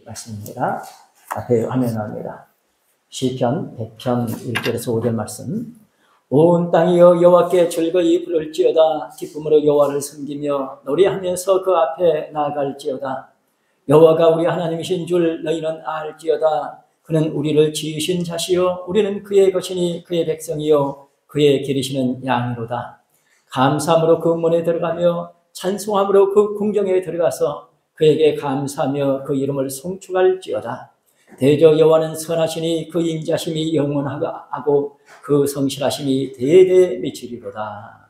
말씀입니다. 앞에 화면에 나옵니다. 시편 100편 1절에서 5절 말씀. 온 땅이여 여호와께 즐거이 부를지어다. 기쁨으로 여호와를 섬기며 노래하면서 그 앞에 나아갈지어다. 여호와가 우리 하나님이신 줄 너희는 알지어다. 그는 우리를 지으신 자시요 우리는 그의 것이니 그의 백성이요 그의 기르시는 양이로다. 감사함으로 그 문에 들어가며 찬송함으로 그 궁정에 들어가서 그에게 감사하며 그 이름을 송축할지어다. 대저 여호와는 선하시니 그 인자심이 영원하고 그 성실하심이 대대 미치리로다.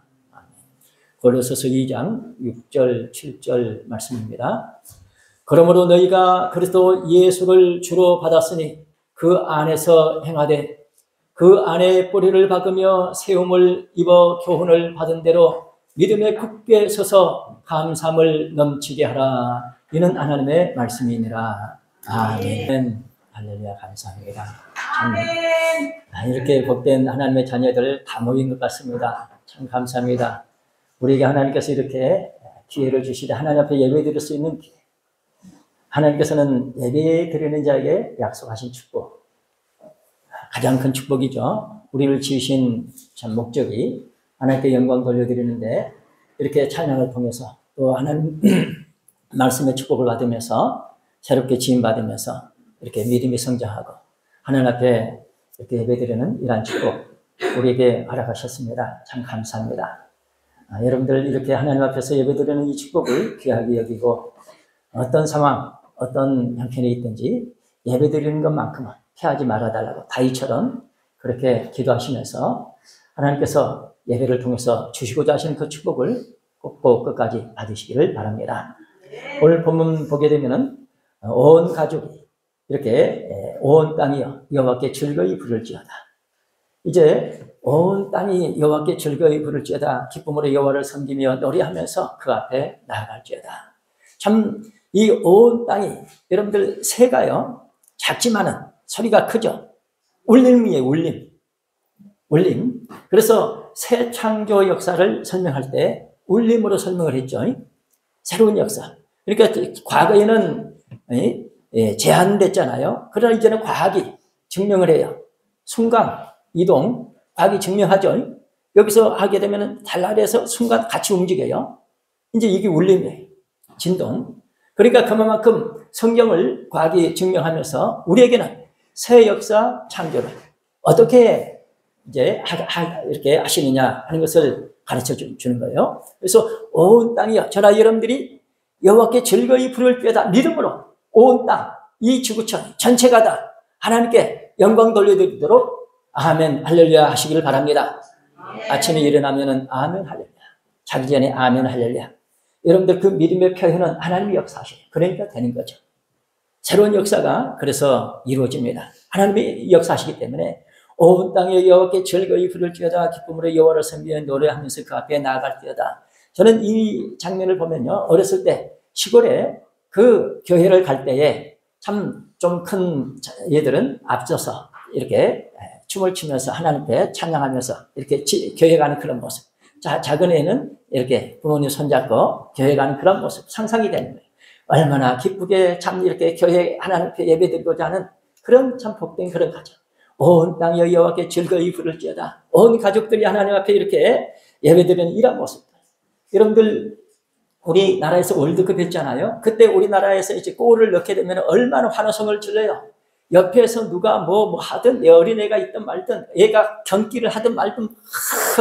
골로새서 2장 6절 7절 말씀입니다. 그러므로 너희가 그리스도 예수를 주로 받았으니 그 안에서 행하되 그 안에 뿌리를 박으며 세움을 입어 교훈을 받은 대로 믿음에 굳게 서서 감사함을 넘치게 하라. 이는 하나님의 말씀이니라. 아멘. 할렐루야. 감사합니다. 참, 이렇게 복된 하나님의 자녀들 다 모인 것 같습니다. 참 감사합니다. 우리에게 하나님께서 이렇게 기회를 주시되 하나님 앞에 예배 드릴 수 있는 기회. 하나님께서는 예배 드리는 자에게 약속하신 축복, 가장 큰 축복이죠. 우리를 지으신 참 목적이 하나님께 영광 돌려드리는데 이렇게 찬양을 통해서 또 하나님 말씀의 축복을 받으면서 새롭게 지음받으면서 이렇게 믿음이 성장하고 하나님 앞에 이렇게 예배드리는 이러한 축복 우리에게 허락하셨습니다. 참 감사합니다. 여러분들 이렇게 하나님 앞에서 예배드리는 이 축복을 귀하게 여기고 어떤 상황, 어떤 형편에 있든지 예배드리는 것만큼은 피하지 말아달라고 다윗처럼 그렇게 기도하시면서 하나님께서 예배를 통해서 주시고자 하시는 그 축복을 꼭 끝까지 받으시기를 바랍니다. 오늘 본문 보게 되면은 온 가족이 이렇게 온 땅이여 여호와께 즐거이 부를지어다. 이제 온 땅이 여호와께 즐거이 부를지어다. 기쁨으로 여호와를 섬기며 노래하면서 그 앞에 나아갈지어다. 참 이 온 땅이 여러분들 새가요 작지만은 소리가 크죠. 울림이에요. 울림. 그래서 새 창조 역사를 설명할 때 울림으로 설명을 했죠. 새로운 역사. 그러니까 과거에는 제한됐잖아요. 그러나 이제는 과학이 증명을 해요. 순간 이동, 과학이 증명하죠. 여기서 하게 되면 달날에서 순간 같이 움직여요. 이제 이게 울림이에요. 진동. 그러니까 그만큼 성경을 과학이 증명하면서 우리에게는 새 역사 창조를 어떻게 이제 이렇게 하시느냐 하는 것을 가르쳐 주는 거예요. 그래서 온 땅이여 저나 여러분들이 여호와께 즐거이 부를지어다. 믿음으로 온 땅, 이 지구촌 전체가 다 하나님께 영광 돌려드리도록 아멘 할렐루야 하시기를 바랍니다. 아침에 일어나면은 아멘 할렐루야. 자기 전에 아멘 할렐루야. 여러분들 그 믿음의 표현은 하나님이 역사하셔요. 그러니까 되는 거죠. 새로운 역사가 그래서 이루어집니다. 하나님이 역사하시기 때문에 온 땅에 여호와께 즐거이 부를지어다. 기쁨으로 여호와를 섬기며 노래하면서 그 앞에 나아갈지어다. 저는 이 장면을 보면요. 어렸을 때 시골에 그 교회를 갈 때에 참 좀 큰 얘들은 앞서서 이렇게 춤을 추면서 하나님 앞에 찬양하면서 이렇게 교회 가는 그런 모습. 작은 애는 이렇게 부모님 손잡고 교회 가는 그런 모습 상상이 되는 거예요. 얼마나 기쁘게 참 이렇게 교회 하나님 앞에 예배드리고자 하는 그런 참 복된 그런 가정. 온 땅이 여호와께 즐거이 부를지어다. 온 가족들이 하나님 앞에 이렇게 예배드리는 이런 모습. 여러분들 우리나라에서 월드컵 했잖아요. 그때 우리나라에서 이제 골을 넣게 되면 얼마나 환호성을 질러요. 옆에서 누가 뭐 하든 내 어린애가 있든 말든 애가 경기를 하든 말든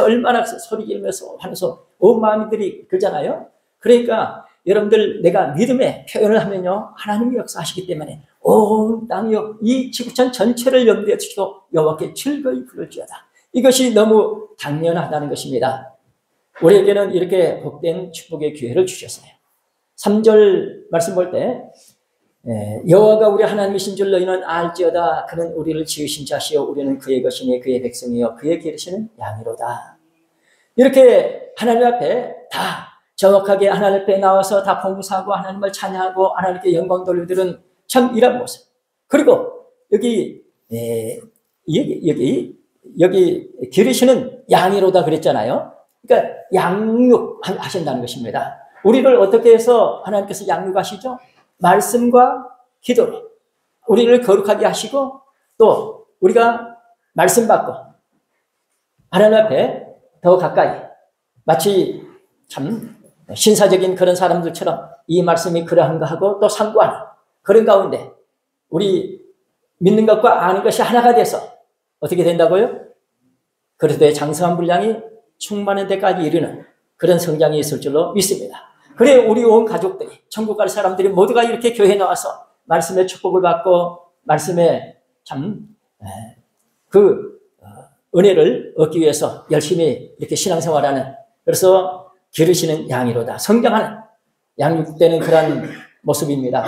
얼마나 소리 지르면서 환호성 온 마음들이 그러잖아요. 그러니까 여러분들 내가 믿음의 표현을 하면요 하나님이 역사하시기 때문에 온 땅이여 이 지구촌 전체를 염두에 두시고 여호와께 즐거이 부를지어다. 이것이 너무 당연하다는 것입니다. 우리에게는 이렇게 복된 축복의 기회를 주셨어요. 3절 말씀 볼 때 여호와가 우리 하나님이신 줄 너희는 알지어다. 그는 우리를 지으신 자시요 우리는 그의 것이니 그의 백성이요 그의 기르시는 양이로다. 이렇게 하나님 앞에 다 정확하게 하나님 앞에 나와서 다 봉사하고 하나님을 찬양하고 하나님께 영광 돌려드리는 참 이런 모습. 그리고 여기 기르시는 양이로다 그랬잖아요. 그러니까 양육하신다는 것입니다. 우리를 어떻게 해서 하나님께서 양육하시죠? 말씀과 기도로 우리를 거룩하게 하시고 또 우리가 말씀 받고 하나님 앞에 더 가까이 마치 참 신사적인 그런 사람들처럼 이 말씀이 그러한가 하고 또 상고하는 그런 가운데 우리 믿는 것과 아는 것이 하나가 돼서 어떻게 된다고요? 그리스도의 장성한 분량이 충만한 데까지 이르는 그런 성장이 있을 줄로 믿습니다. 그래 우리 온 가족들이 천국 갈 사람들이 모두가 이렇게 교회에 나와서 말씀의 축복을 받고 말씀의 참 그 은혜를 얻기 위해서 열심히 이렇게 신앙생활하는 그래서 기르시는 양이로다 성장하는 양육되는 그런 모습입니다.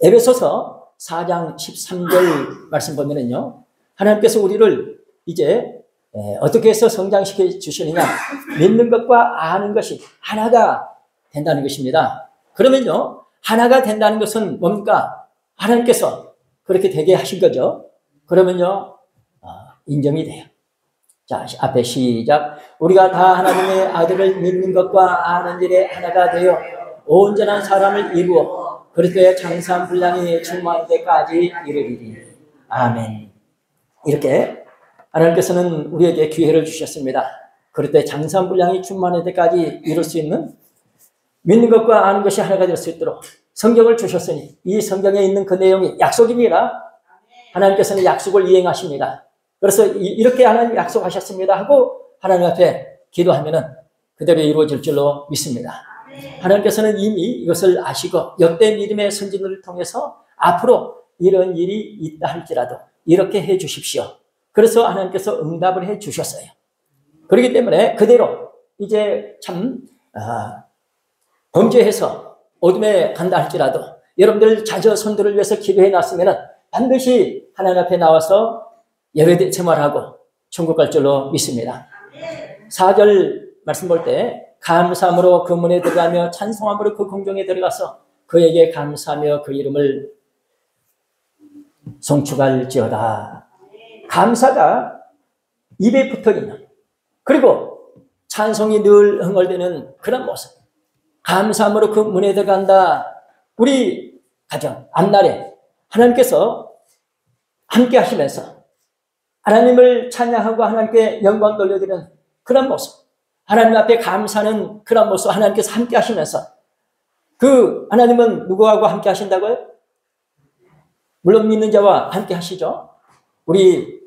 에베소서 4장 13절 말씀 보면은요 하나님께서 우리를 이제 어떻게 해서 성장시켜 주시느냐 믿는 것과 아는 것이 하나가 된다는 것입니다. 그러면요 하나가 된다는 것은 뭡니까? 하나님께서 그렇게 되게 하신 거죠. 그러면요 인정이 돼요. 자 앞에 시작. 우리가 다 하나님의 아들을 믿는 것과 아는 일에 하나가 되어 온전한 사람을 이루어 그리스도의 장사한 분량이 충만할 때까지 이르리니 아멘. 이렇게 하나님께서는 우리에게 기회를 주셨습니다. 그리스도의 장사한 분량이 충만할 때까지 이룰 수 있는 믿는 것과 아는 것이 하나가 될 수 있도록 성경을 주셨으니 이 성경에 있는 그 내용이 약속입니다. 하나님께서는 약속을 이행하십니다. 그래서 이렇게 하나님 약속하셨습니다 하고 하나님 앞에 기도하면은 그대로 이루어질 줄로 믿습니다. 하나님께서는 이미 이것을 아시고 역대 믿음의 선진들을 통해서 앞으로 이런 일이 있다 할지라도 이렇게 해 주십시오. 그래서 하나님께서 응답을 해 주셨어요. 그렇기 때문에 그대로 이제 참 범죄해서 어둠에 간다 할지라도 여러분들 자녀손들을 위해서 기도해 놨으면 반드시 하나님 앞에 나와서 예배 생활하고 천국 갈 줄로 믿습니다. 4절 말씀 볼 때 감사함으로 그 문에 들어가며 찬송함으로 그 궁정에 들어가서 그에게 감사하며 그 이름을 송축할지어다. 감사가 입에 붙어있는 그리고 찬송이 늘 흥얼대는 그런 모습. 감사함으로 그 문에 들어간다. 우리 가정 앞날에 하나님께서 함께 하시면서 하나님을 찬양하고 하나님께 영광 돌려드리는 그런 모습, 하나님 앞에 감사하는 그런 모습, 하나님께서 함께 하시면서 그 하나님은 누구하고 함께 하신다고요? 물론 믿는 자와 함께 하시죠. 우리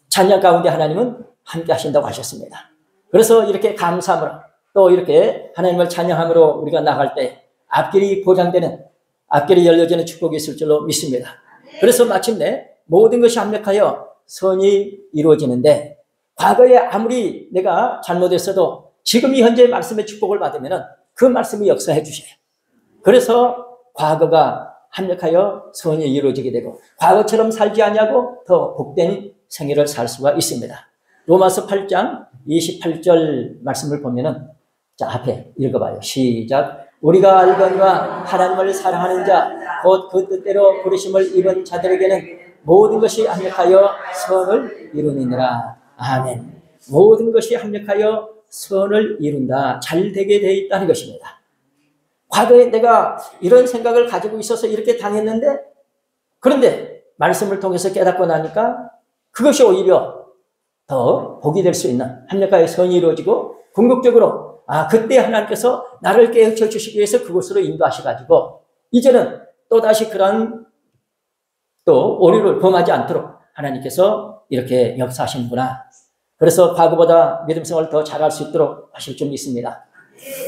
찬양 가운데 하나님은 함께 하신다고 하셨습니다. 그래서 이렇게 감사함으로 또 이렇게 하나님을 찬양함으로 우리가 나갈 때 앞길이 보장되는 앞길이 열려지는 축복이 있을 줄로 믿습니다. 그래서 마침내 모든 것이 합력하여 선이 이루어지는데 과거에 아무리 내가 잘못했어도 지금 이 현재 말씀의 축복을 받으면 그 말씀이 역사해 주셔요. 그래서 과거가 합력하여 선이 이루어지게 되고 과거처럼 살지 아니하고 더 복된 생애를 살 수가 있습니다. 로마서 8장 28절 말씀을 보면은 자 앞에 읽어봐요. 시작. 우리가 알거니와 하나님을 사랑하는 자 곧 그 뜻대로 부르심을 입은 자들에게는 모든 것이 합력하여 선을 이루느니라. 아멘. 모든 것이 합력하여 선을 이룬다. 잘 되게 되어 있다는 것입니다. 과거에 내가 이런 생각을 가지고 있어서 이렇게 당했는데 그런데 말씀을 통해서 깨닫고 나니까 그것이 오히려 더 복이 될 수 있는 합력하여 선이 이루어지고 궁극적으로 그때 하나님께서 나를 깨우쳐 주시기 위해서 그곳으로 인도하셔가지고 이제는 또다시 그런 또 오류를 범하지 않도록 하나님께서 이렇게 역사하시는구나. 그래서 과거보다 믿음 생활을 더 잘할 수 있도록 하실 줄 믿습니다.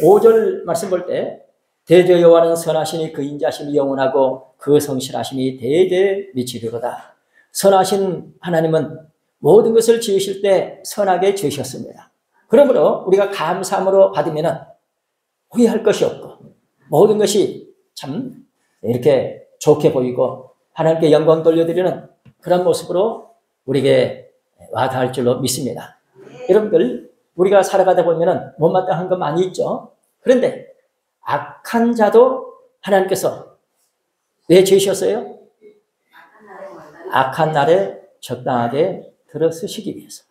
5절 말씀 볼 때 대저 여호와는 선하시니 그 인자심이 영원하고 그 성실하심이 대대 미치리로다. 선하신 하나님은 모든 것을 지으실 때 선하게 지으셨습니다. 그러므로 우리가 감사함으로 받으면 후회할 것이 없고 모든 것이 참 이렇게 좋게 보이고 하나님께 영광 돌려드리는 그런 모습으로 우리에게 와닿을 줄로 믿습니다. 여러분들 우리가 살아가다 보면 못마땅한 거 많이 있죠. 그런데 악한 자도 하나님께서 왜 지으셨어요? 악한 날에 적당하게 들어서시기 위해서.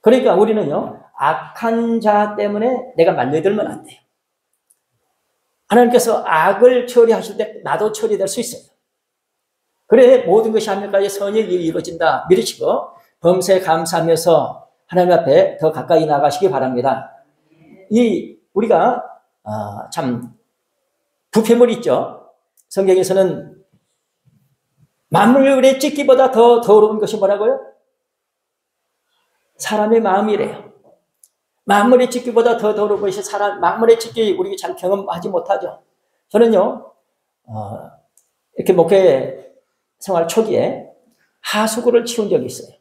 그러니까 우리는요 악한 자 때문에 내가 말려들면 안 돼요. 하나님께서 악을 처리하실 때 나도 처리될 수 있어요. 그래 모든 것이 하늘까지 선이 이루어진다 믿으시고 범사에 감사하면서 하나님 앞에 더 가까이 나가시기 바랍니다. 우리가 참 부패물 있죠. 성경에서는 만물의 찢기보다 더 더러운 것이 뭐라고요? 사람의 마음이래요. 만물의 찢기보다 더 더러운 것이 만물의 찢기 우리가 잘 경험하지 못하죠. 저는요 이렇게 목회 생활 초기에 하수구를 치운 적이 있어요.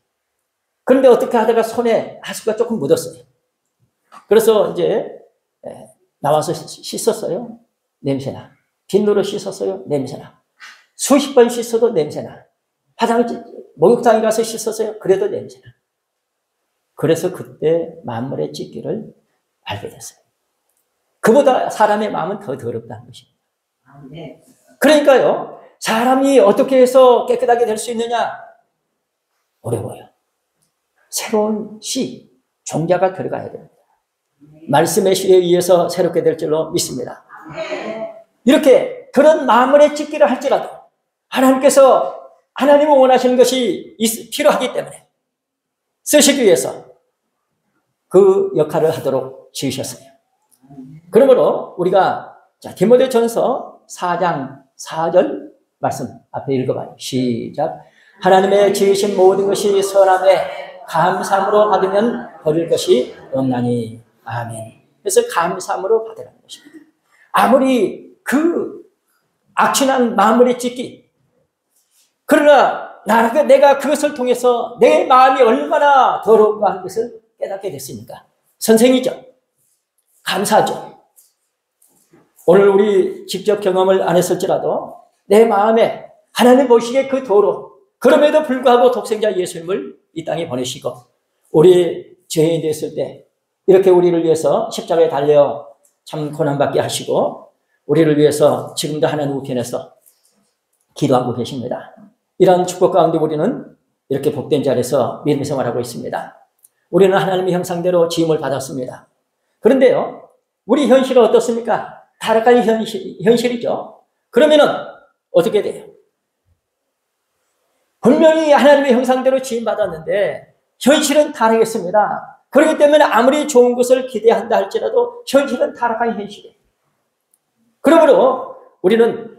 그런데 어떻게 하다가 손에 하수구가 조금 묻었어요. 그래서 이제 나와서 씻었어요. 냄새나. 빗물로 씻었어요. 냄새나. 수십 번 씻어도 냄새나. 목욕탕에 가서 씻었어요. 그래도 냄새나. 그래서 그때 만물의 찢기를 알게 됐어요. 그보다 사람의 마음은 더 더럽다는 것입니다. 그러니까요, 사람이 어떻게 해서 깨끗하게 될 수 있느냐? 어려워요. 새로운 종자가 들어가야 됩니다. 말씀의 씨에 의해서 새롭게 될 줄로 믿습니다. 이렇게 그런 마음의 찢기를 할지라도 하나님께서 하나님이 원하시는 것이 필요하기 때문에 쓰시기 위해서 그 역할을 하도록 지으셨어요. 그러므로 우리가 디모데전서 4장 4절 말씀 앞에 읽어봐요. 시작. 하나님의 지으신 모든 것이 선함에 감사함으로 받으면 버릴 것이 없나니. 아멘. 그래서 감사함으로 받으라는 것입니다. 아무리 그 악취난 마음을 찢기, 그러나 내가 그것을 통해서 내 마음이 얼마나 더러운가 하는 것을 깨닫게 됐으니까 선생이죠. 감사하죠. 오늘 우리 직접 경험을 안 했을지라도 내 마음에 하나님 보시기에 그 그럼에도 불구하고 독생자 예수님을 이 땅에 보내시고 우리 죄인이 됐을 때 이렇게 우리를 위해서 십자가에 달려 참 고난받게 하시고 우리를 위해서 지금도 하나님 우편에서 기도하고 계십니다. 이러한 축복 가운데 우리는 이렇게 복된 자리에서 믿음 생활하고 있습니다. 우리는 하나님의 형상대로 지음을 받았습니다. 그런데요, 우리 현실은 어떻습니까? 타락한 현실이죠. 그러면은 어떻게 돼요? 분명히 하나님의 형상대로 지음받았는데 현실은 타락했습니다. 그렇기 때문에 아무리 좋은 것을 기대한다 할지라도 현실은 타락한 현실이에요. 그러므로 우리는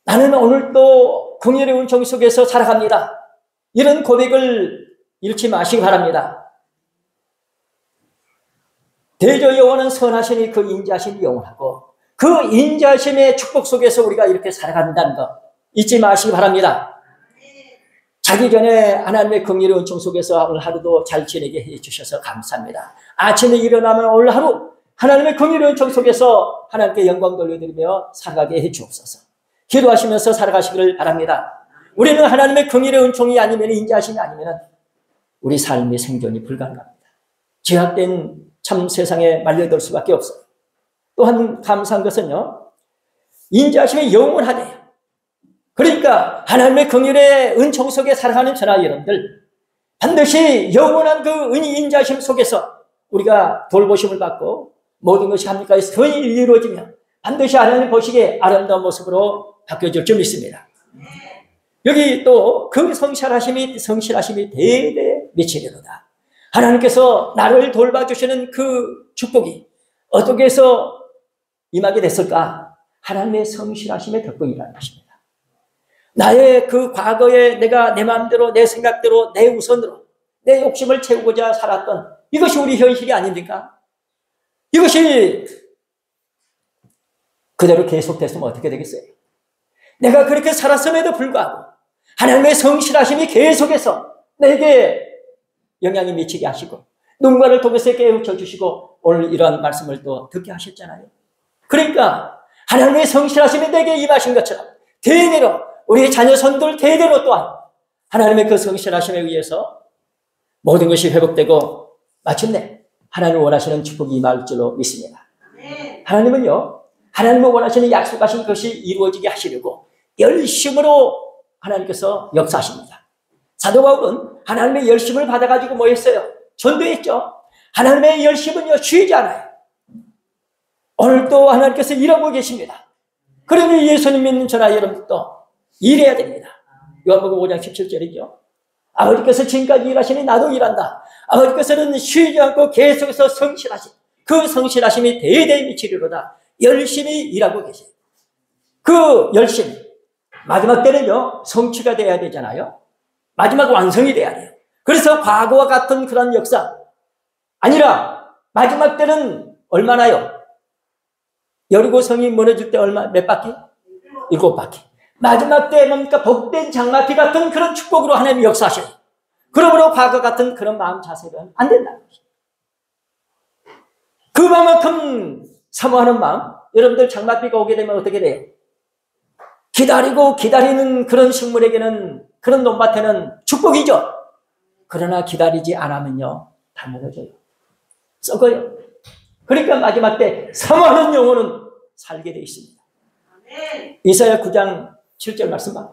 나는 오늘도 긍휼의 은총 속에서 살아갑니다. 이런 고백을 잃지 마시기 바랍니다. 대저 여호와는 선하시니 그 인자심이 영원하고 그 인자심의 축복 속에서 우리가 이렇게 살아간다는 거 잊지 마시기 바랍니다. 자기 전에 하나님의 긍휼의 은총 속에서 오늘 하루도 잘 지내게 해주셔서 감사합니다. 아침에 일어나면 오늘 하루 하나님의 긍휼의 은총 속에서 하나님께 영광 돌려드리며 살아가게 해주옵소서. 기도하시면서 살아가시기를 바랍니다. 우리는 하나님의 긍휼의 은총이 아니면 인자하심이 아니면 우리 삶의 생존이 불가능합니다. 제약된 참 세상에 말려들 수밖에 없어요. 또한 감사한 것은요, 인자하심이 영원하대요. 그러니까 하나님의 긍휼의 은총 속에 살아가는 저나 여러분들 반드시 영원한 그 인자심 속에서 우리가 돌보심을 받고 모든 것이 합니까? 선이 이루어지며 반드시 하나님 보시기에 아름다운 모습으로 바뀌어질 줄 믿습니다. 여기 또 그 성실하심이 대대 미치리로다. 하나님께서 나를 돌봐주시는 그 축복이 어떻게 해서 임하게 됐을까? 하나님의 성실하심의 덕분이라는 것입니다. 나의 그 과거에 내가 내 마음대로 내 생각대로 내 우선으로 내 욕심을 채우고자 살았던 이것이 우리 현실이 아닙니까? 이것이 그대로 계속됐으면 어떻게 되겠어요? 내가 그렇게 살았음에도 불구하고 하나님의 성실하심이 계속해서 내게 영향이 미치게 하시고 누군가를 통해서 깨우쳐 주시고 오늘 이러한 말씀을 또 듣게 하셨잖아요. 그러니까 하나님의 성실하심이 내게 임하신 것처럼 대대로 우리 자녀 손들 대대로 또한 하나님의 그 성실하심에 의해서 모든 것이 회복되고 마침내 하나님을 원하시는 축복이 임할 줄로 믿습니다. 하나님은요, 하나님을 원하시는 약속하신 것이 이루어지게 하시려고 열심으로 하나님께서 역사하십니다. 사도 바울은 하나님의 열심을 받아가지고 뭐 했어요? 전도했죠. 하나님의 열심은요, 쉬지 않아요. 오늘도 하나님께서 일하고 계십니다. 그러니 예수님 믿는 저나 여러분도 일해야 됩니다. 요한복음 5장 17절이죠. 아버지께서 지금까지 일하시니 나도 일한다. 아버지께서는 쉬지 않고 계속해서 성실하신 그 성실하심이 대대에 미치리로다. 열심히 일하고 계세요. 그 열심, 마지막 때는요, 성취가 돼야 되잖아요. 마지막 완성이 돼야 돼요. 그래서 과거와 같은 그런 역사 아니라 마지막 때는 얼마나요? 여리고성이 무너질 때 몇 바퀴? 7바퀴. 마지막 때 뭡니까? 복된 장마비 같은 그런 축복으로 하나님이 역사하셔요. 그러므로 과거 같은 그런 마음 자세는 안 된다는 것이죠. 그만큼 사모하는 마음, 여러분들 장마비가 오게 되면 어떻게 돼요? 기다리고 기다리는 그런 식물에게는, 그런 논밭에는 축복이죠. 그러나 기다리지 않으면요, 다 무너져요. 썩어요. 그러니까 마지막 때 사모하는 영혼은 살게 되어 있습니다. 이사야 9장 7절 말씀 봐.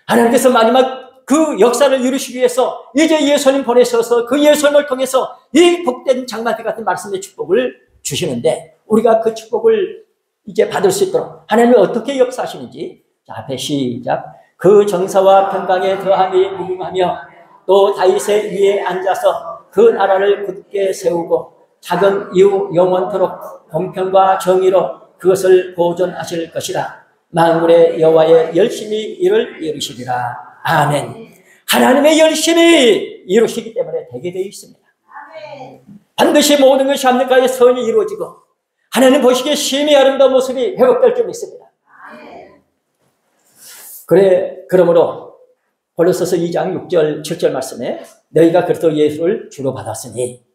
하나님께서 마지막 그 역사를 이루시기 위해서 이제 예수님 보내셔서 그 예수님을 통해서 이 복된 장마비 같은 말씀의 축복을 주시는데, 우리가 그 축복을 이제 받을 수 있도록 하나님이 어떻게 역사하시는지, 자, 앞에 시작. 그 정사와 평강에 더함이 무궁하며 또 다윗의 위에 앉아서 그 나라를 굳게 세우고 작은 이후 영원토록 공평과 정의로 그것을 보존하실 것이라. 만군의 여호와의 열심히 이를 이루시리라. 아멘. 하나님의 열심히 이루시기 때문에 되게 되어 있습니다. 반드시 모든 것이 합력하여 선이 이루어지고 하나님 보시기에 심히 아름다운 모습이 회복될 줄 믿습니다. 그러므로 고린도서 2장 6절 7절 말씀에 너희가 그리스도 예수를 주로 받았으니,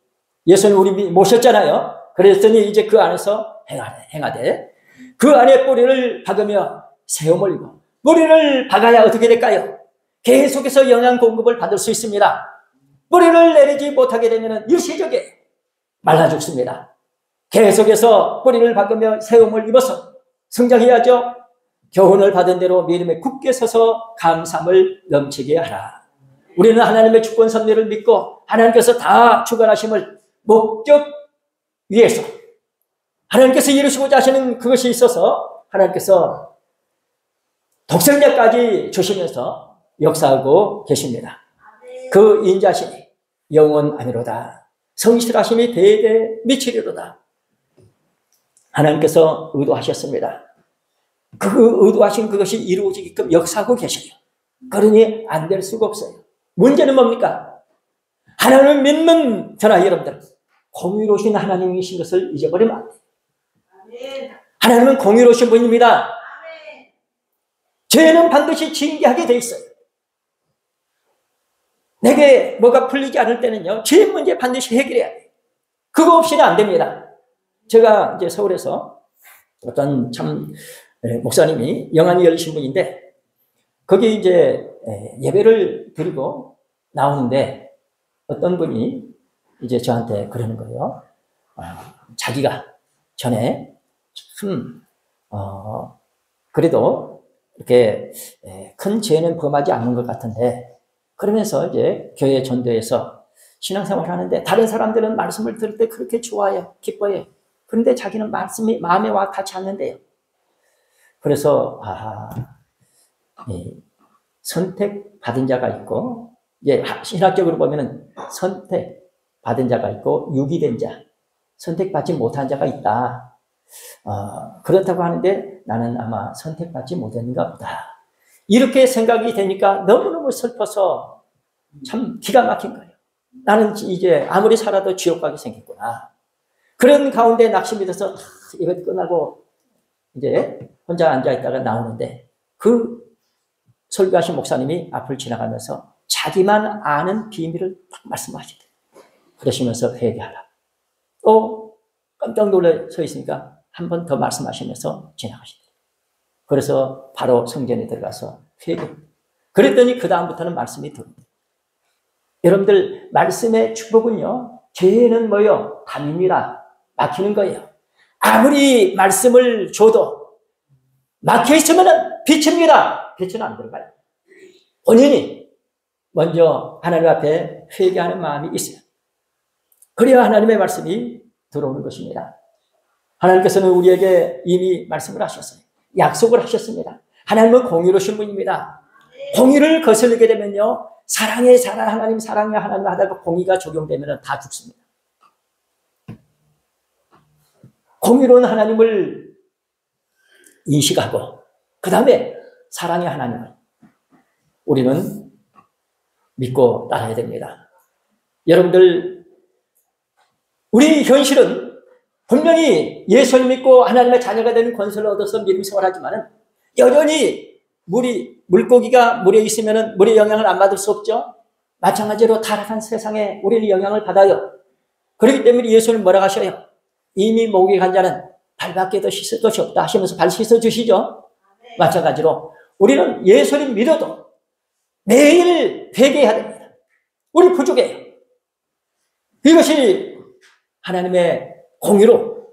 예수는 우리 모셨잖아요. 그랬더니 이제 그 안에서 행하되 그 안에 뿌리를 박으며 세움을 입고, 뿌리를 박아야 어떻게 될까요? 계속해서 영양 공급을 받을 수 있습니다. 뿌리를 내리지 못하게 되면 일시적에 말라 죽습니다. 계속해서 뿌리를 박으며 세움을 입어서 성장해야죠. 교훈을 받은 대로 믿음에 굳게 서서 감사함을 넘치게 하라. 우리는 하나님의 주권 섭리를 믿고 하나님께서 다 주관하심을 목적 위해서 하나님께서 이루시고자 하시는 그것이 있어서 하나님께서 독생자까지 주시면서 역사하고 계십니다. 그 인자심이 영원하리로다. 성실하심이 대대 미치리로다. 하나님께서 의도하셨습니다. 그 의도하신 그것이 이루어지게끔 역사하고 계셔요. 그러니 안 될 수가 없어요. 문제는 뭡니까? 하나님을 믿는 저나 여러분들, 공의로우신 하나님이신 것을 잊어버리면 안 돼요. 하나님은 공의로우신 분입니다. 죄는 반드시 징계하게 돼 있어요. 내게 뭐가 풀리지 않을 때는요, 죄 문제 반드시 해결해야 돼요. 그거 없이는 안 됩니다. 제가 이제 서울에서 어떤 참 목사님이 영안이 열리신 분인데, 거기 이제 예배를 드리고 나오는데 어떤 분이 이제 저한테 그러는 거예요. 자기가 전에 참 그래도 이렇게 큰 죄는 범하지 않는 것 같은데, 그러면서 이제 교회 전도에서 신앙생활을 하는데 다른 사람들은 말씀을 들을 때 그렇게 좋아해요. 기뻐해요. 그런데 자기는 말씀이 마음에 와 닿지 않는데요. 그래서 선택받은 자가 있고, 이제 신학적으로 보면은 선택받은 자가 있고 유기된 자, 선택받지 못한 자가 있다. 그렇다고 하는데 나는 아마 선택받지 못했는가 보다. 이렇게 생각이 되니까 너무너무 슬퍼서 참 기가 막힌 거예요. 나는 이제 아무리 살아도 지옥 가게 생겼구나. 그런 가운데 낙심이 돼서 이것 끝나고 이제 혼자 앉아있다가 나오는데, 그 설교하신 목사님이 앞을 지나가면서 자기만 아는 비밀을 딱 말씀하시더래요. 그러시면서 회개하라. 깜짝 놀라 서 있으니까 한 번 더 말씀하시면서 지나가시더래요. 그래서 바로 성전에 들어가서 회개. 그랬더니 그 다음부터는 말씀이 들어옵니다. 여러분들, 말씀의 축복은요, 죄는 뭐요? 담입니다. 막히는 거예요. 아무리 말씀을 줘도 막혀있으면 빛입니다. 빛은 안 들어가요. 본인이 먼저 하나님 앞에 회개하는 마음이 있어요. 그래야 하나님의 말씀이 들어오는 것입니다. 하나님께서는 우리에게 이미 말씀을 하셨어요. 약속을 하셨습니다. 하나님은 공의로우신 분입니다. 공의를 거스르게 되면요, 사랑해 하나님 하다가 공의가 적용되면 다 죽습니다. 공의로운 하나님을 인식하고 그 다음에 사랑의 하나님을 우리는 믿고 따라야 됩니다. 여러분들, 우리 현실은 분명히 예수를 믿고 하나님의 자녀가 되는 권세를 얻어서 믿음 생활하지만 여전히 물고기가 물에 있으면 물의 영향을 안 받을 수 없죠. 마찬가지로 타락한 세상에 우리는 영향을 받아요. 그렇기 때문에 예수는 뭐라고 하셔요? 이미 목이 간 자는 발밖에도 씻을 것이 없다 하시면서 발 씻어주시죠. 마찬가지로 우리는 예수를 믿어도 매일 회개해야 됩니다. 우리 부족해요. 이것이 하나님의 공의로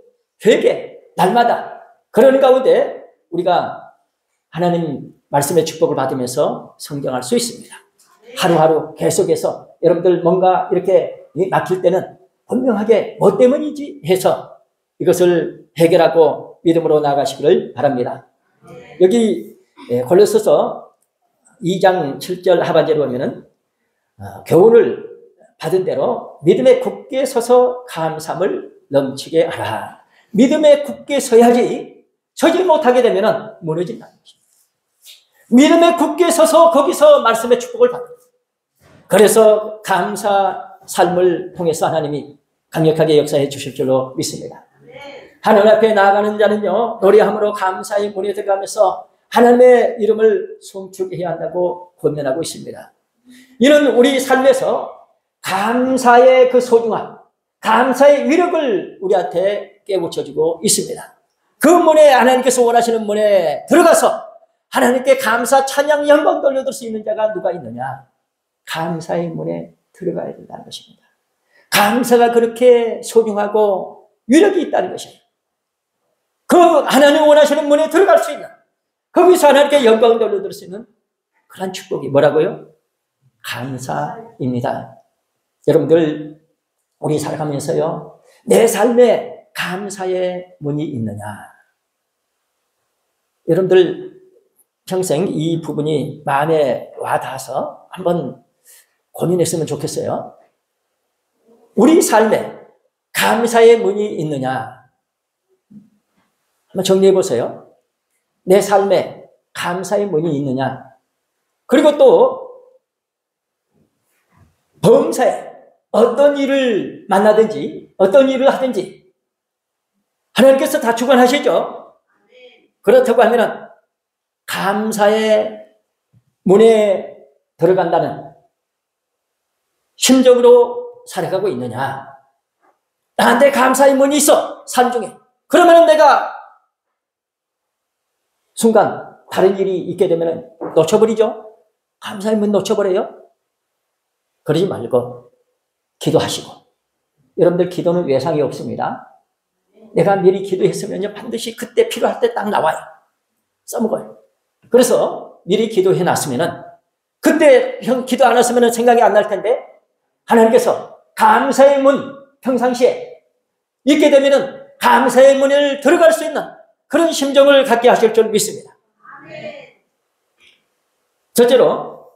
회개, 날마다 그런 가운데 우리가 하나님 말씀의 축복을 받으면서 성장할 수 있습니다. 하루하루 계속해서 여러분들 뭔가 이렇게 막힐 때는 분명하게 뭐 때문이지 해서 이것을 해결하고 믿음으로 나아가시기를 바랍니다. 여기 골로새서 2장 7절 하반절에 보면은 교훈을 받은 대로 믿음에 굳게 서서 감사함을 넘치게 하라. 믿음에 굳게 서야지 서지 못하게 되면 무너진다는 것입니다. 믿음에 굳게 서서 거기서 말씀의 축복을 받습니다. 그래서 감사 삶을 통해서 하나님이 강력하게 역사해 주실 줄로 믿습니다. 하나님 앞에 나아가는 자는요, 노래함으로 감사의 문에 들어가면서 하나님의 이름을 송축해야 한다고 권면하고 있습니다. 이는 우리 삶에서 감사의 그 소중함, 감사의 위력을 우리한테 깨우쳐주고 있습니다. 그 문에, 하나님께서 원하시는 문에 들어가서 하나님께 감사, 찬양, 영광 돌려드릴 수 있는 자가 누가 있느냐? 감사의 문에 들어가야 된다는 것입니다. 감사가 그렇게 소중하고 위력이 있다는 것이에요. 그 하나님 원하시는 문에 들어갈 수 있는, 거기서 하나님께 영광 돌려드릴 수 있는 그런 축복이 뭐라고요? 감사입니다. 여러분들, 우리 살아가면서요, 내 삶에 감사의 문이 있느냐? 여러분들 평생 이 부분이 마음에 와닿아서 한번 고민했으면 좋겠어요. 우리 삶에 감사의 문이 있느냐? 한번 정리해 보세요. 내 삶에 감사의 문이 있느냐? 그리고 또 범사에 어떤 일을 만나든지 어떤 일을 하든지 하나님께서 다 주관하시죠. 그렇다고 하면 감사의 문에 들어간다는 심정으로 살아가고 있느냐? 나한테 감사의 문이 있어, 삶 중에. 그러면 내가 순간 다른 일이 있게 되면 놓쳐버리죠? 감사의 문 놓쳐버려요? 그러지 말고 기도하시고. 여러분들, 기도는 외상이 없습니다. 내가 미리 기도했으면요, 반드시 그때 필요할 때 딱 나와요. 써먹어요. 그래서 미리 기도해 놨으면은, 그때 기도 안 했으면 생각이 안 날 텐데, 하나님께서 감사의 문, 평상시에 있게 되면은 감사의 문을 들어갈 수 있는 그런 심정을 갖게 하실 줄 믿습니다. 첫째로,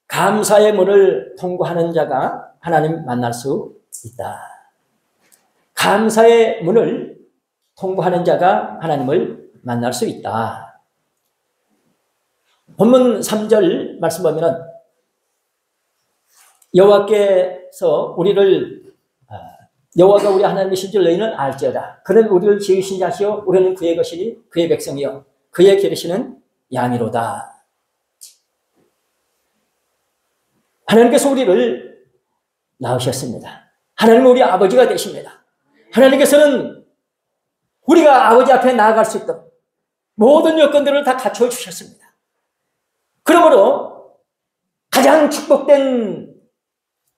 감사의 문을 통과하는 자가 하나님 만날 수 있다. 감사의 문을 통과하는 자가 하나님을 만날 수 있다. 본문 3절 말씀 보면은 여호와께서 여호와가 우리 하나님이신 줄 너희는 알지어다. 그는 우리를 지으신 자시요 우리는 그의 것이니 그의 백성이요 그의 기르시는 양이로다. 하나님께서 우리를 낳으셨습니다. 하나님은 우리 아버지가 되십니다. 하나님께서는 우리가 아버지 앞에 나아갈 수 있도록 모든 여건들을 다 갖춰 주셨습니다. 그러므로 가장 축복된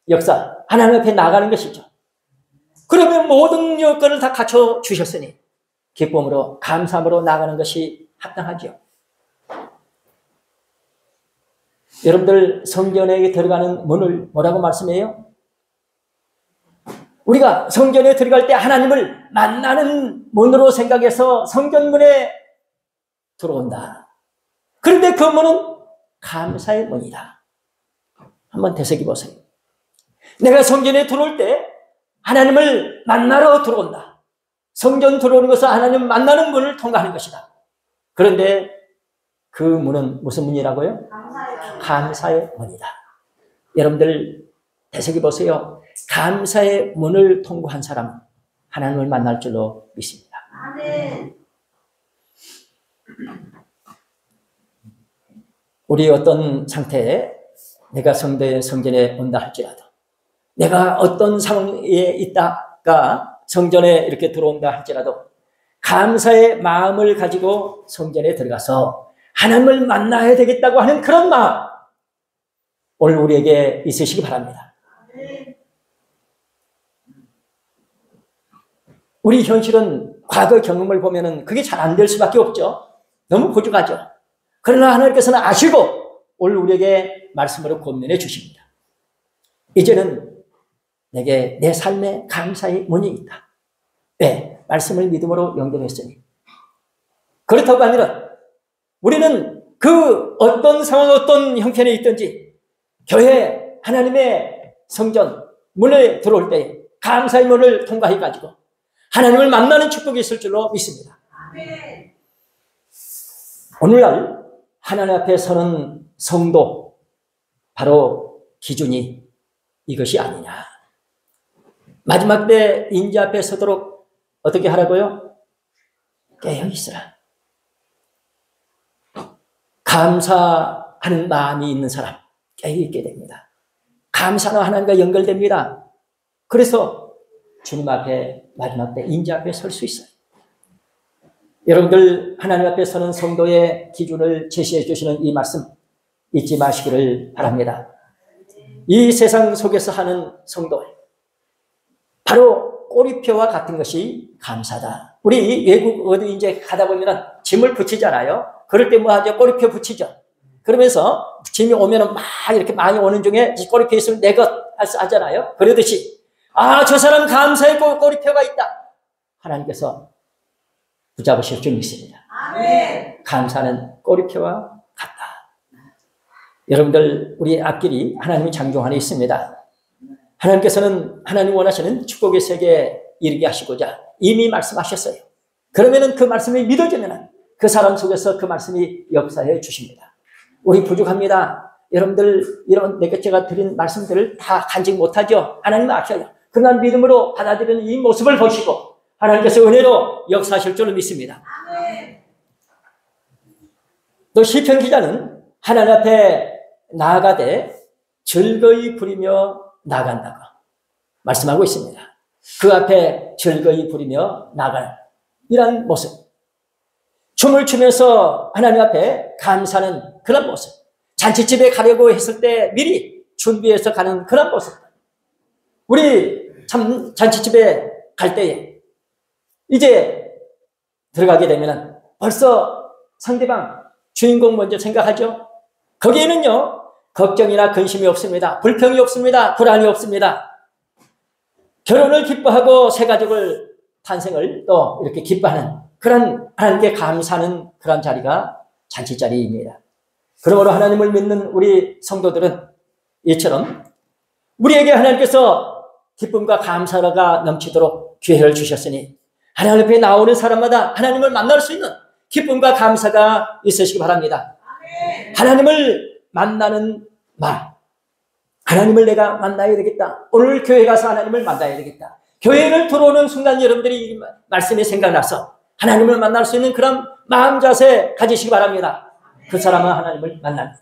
역사, 하나님 앞에 나아가는 것이죠. 그러면 모든 여건을 다 갖춰 주셨으니 기쁨으로, 감사함으로 나아가는 것이 합당하죠. 여러분들, 성전에 들어가는 문을 뭐라고 말씀해요? 우리가 성전에 들어갈 때 하나님을 만나는 문으로 생각해서 성전문에 들어온다. 그런데 그 문은 감사의 문이다. 한번 되새겨 보세요. 내가 성전에 들어올 때 하나님을 만나러 들어온다. 성전 들어오는 것은 하나님 만나는 문을 통과하는 것이다. 그런데 그 문은 무슨 문이라고요? 감사의 문이다. 여러분들 되새겨 보세요. 감사의 문을 통과한 사람 하나님을 만날 줄로 믿습니다. 아멘. 우리 어떤 상태에 내가 성전에 온다 할지라도, 내가 어떤 상황에 있다가 성전에 이렇게 들어온다 할지라도 감사의 마음을 가지고 성전에 들어가서 하나님을 만나야 되겠다고 하는 그런 마음 오늘 우리에게 있으시기 바랍니다. 우리 현실은 과거 경험을 보면은 그게 잘 안 될 수밖에 없죠. 너무 고주가죠. 그러나 하나님께서는 아시고 오늘 우리에게 말씀으로 권면해 주십니다. 이제는 내게 내 삶에 감사의 문이 있다. 왜? 말씀을 믿음으로 연결했으니. 그렇다고 하면 우리는 그 어떤 상황, 어떤 형편에 있든지 교회 하나님의 성전 문에 들어올 때 감사의 문을 통과해가지고 하나님을 만나는 축복이 있을 줄로 믿습니다. 아멘. 오늘날 하나님 앞에 서는 성도, 바로 기준이 이것이 아니냐. 마지막 때 인자 앞에 서도록 어떻게 하라고요? 깨어있으라. 감사하는 마음이 있는 사람 깨어있게 됩니다. 감사는 하나님과 연결됩니다. 그래서 주님 앞에 마지막 때 인자 앞에 설 수 있어요. 여러분들 하나님 앞에 서는 성도의 기준을 제시해 주시는 이 말씀 잊지 마시기를 바랍니다. 이 세상 속에서 하는 성도, 바로 꼬리표와 같은 것이 감사다. 우리 외국 어디 이제 가다 보면 짐을 붙이잖아요. 그럴 때 뭐 하죠? 꼬리표 붙이죠. 그러면서 짐이 오면은 막 이렇게 많이 오는 중에 꼬리표 있으면 내 것 하잖아요. 그러듯이 저 사람 감사했고 꼬리표가 있다. 하나님께서 붙잡으실 줄 믿습니다. 아멘. 감사는 꼬리표와 같다. 여러분들 우리 앞길이 하나님의 창조 안에 있습니다. 하나님께서는 하나님 원하시는 축복의 세계에 이르게 하시고자 이미 말씀하셨어요. 그러면은 그 말씀이 믿어지면 그 사람 속에서 그 말씀이 역사해 주십니다. 우리 부족합니다. 여러분들 이런 제가 드린 말씀들을 다 간직 못하죠. 하나님은 아셔요. 그러나 믿음으로 받아들이는 이 모습을 보시고 하나님께서 은혜로 역사하실 줄을 믿습니다. 또 시편 기자는 하나님 앞에 나아가되 즐거이 부리며 나간다고 말씀하고 있습니다. 그 앞에 즐거이 부리며 나가는 이런 모습, 춤을 추면서 하나님 앞에 감사하는 그런 모습, 잔치집에 가려고 했을 때 미리 준비해서 가는 그런 모습. 우리 참 잔치집에 갈 때에 이제 들어가게 되면 벌써 상대방 주인공 먼저 생각하죠. 거기에는요 걱정이나 근심이 없습니다. 불평이 없습니다. 불안이 없습니다. 결혼을 기뻐하고 새 가족을 탄생을 또 이렇게 기뻐하는 그런 하나님께 감사하는 그런 자리가 잔치자리입니다. 그러므로 하나님을 믿는 우리 성도들은 이처럼 우리에게 하나님께서 기쁨과 감사가 넘치도록 기회를 주셨으니 하나님 앞에 나오는 사람마다 하나님을 만날 수 있는 기쁨과 감사가 있으시기 바랍니다. 하나님을 만나는 말, 하나님을 내가 만나야 되겠다. 오늘 교회 가서 하나님을 만나야 되겠다. 교회를 들어오는 순간 여러분들이 이 말씀이 생각나서 하나님을 만날 수 있는 그런 마음 자세 가지시기 바랍니다. 그 사람은 하나님을 만납니다.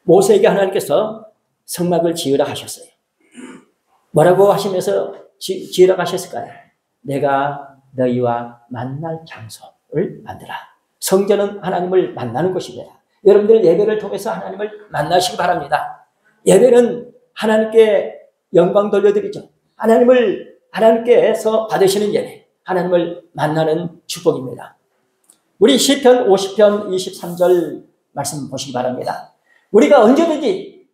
모세에게 하나님께서 성막을 지으라 하셨어요. 뭐라고 하시면서 지으라 하셨을까요? 내가 너희와 만날 장소를 만들라. 성전은 하나님을 만나는 곳입니다. 여러분들 예배를 통해서 하나님을 만나시기 바랍니다. 예배는 하나님께 영광 돌려드리죠. 하나님께서 받으시는 예배, 하나님을 만나는 축복입니다. 우리 시편 50편 23절 말씀 보시기 바랍니다. 우리가 언제든지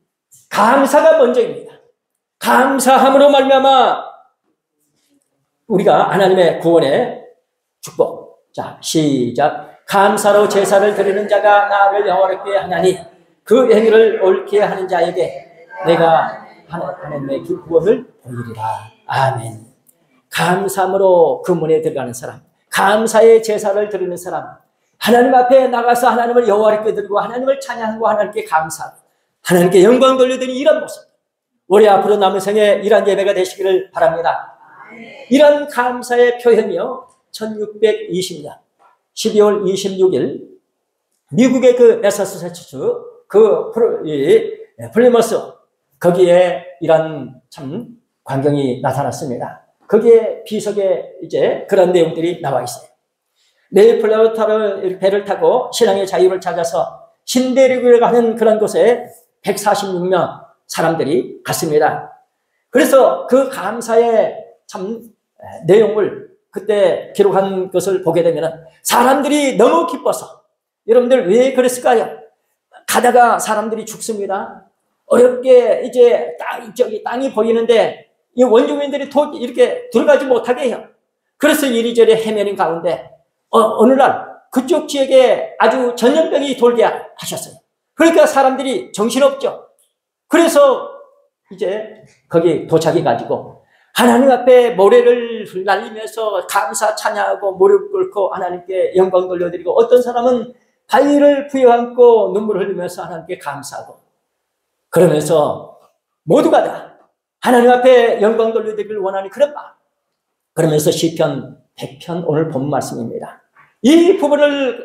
감사가 먼저입니다. 감사함으로 말미암아 우리가 하나님의 구원의 축복. 자, 시작. 감사로 제사를 드리는 자가 나를 영화롭게 하나니 그 행위를 옳게 하는 자에게 내가 하나님의 구원을 보이리라. 아멘. 감사함으로 그 문에 들어가는 사람, 감사의 제사를 드리는 사람, 하나님 앞에 나가서 하나님을 영화롭게 드리고 하나님을 찬양하고 하나님께 감사하고 하나님께 영광 돌려드리는 이런 모습, 올해 앞으로 남은 생에 이런 예배가 되시기를 바랍니다. 이런 감사의 표현이요, 1620년 12월 26일 미국의 그 매사추세츠 플리머스 거기에 이런 참 광경이 나타났습니다. 거기에 비석에 이제 그런 내용들이 나와 있어요. 네이플라우타를 배를 타고 신앙의 자유를 찾아서 신대륙이라고 하는 그런 곳에 146명 사람들이 갔습니다. 그래서 그 감사의 참 내용을 그때 기록한 것을 보게 되면 사람들이 너무 기뻐서, 여러분들 왜 그랬을까요? 가다가 사람들이 죽습니다. 어렵게 이제 땅이 보이는데 이 원주민들이 이렇게 들어가지 못하게 해요. 그래서 이리저리 헤매는 가운데 어느 날 그쪽 지역에 아주 전염병이 돌게 하셨어요. 그러니까 사람들이 정신없죠. 그래서 이제 거기 도착해가지고 하나님 앞에 모래를 날리면서 감사 찬양하고 무릎 꿇고 하나님께 영광 돌려드리고, 어떤 사람은 바위를 부여안고 눈물을 흘리면서 하나님께 감사하고, 그러면서 모두가 다 하나님 앞에 영광 돌려드리기를 원하는 그런 마음. 그러면서 시편 100편 오늘 본 말씀입니다. 이 부분을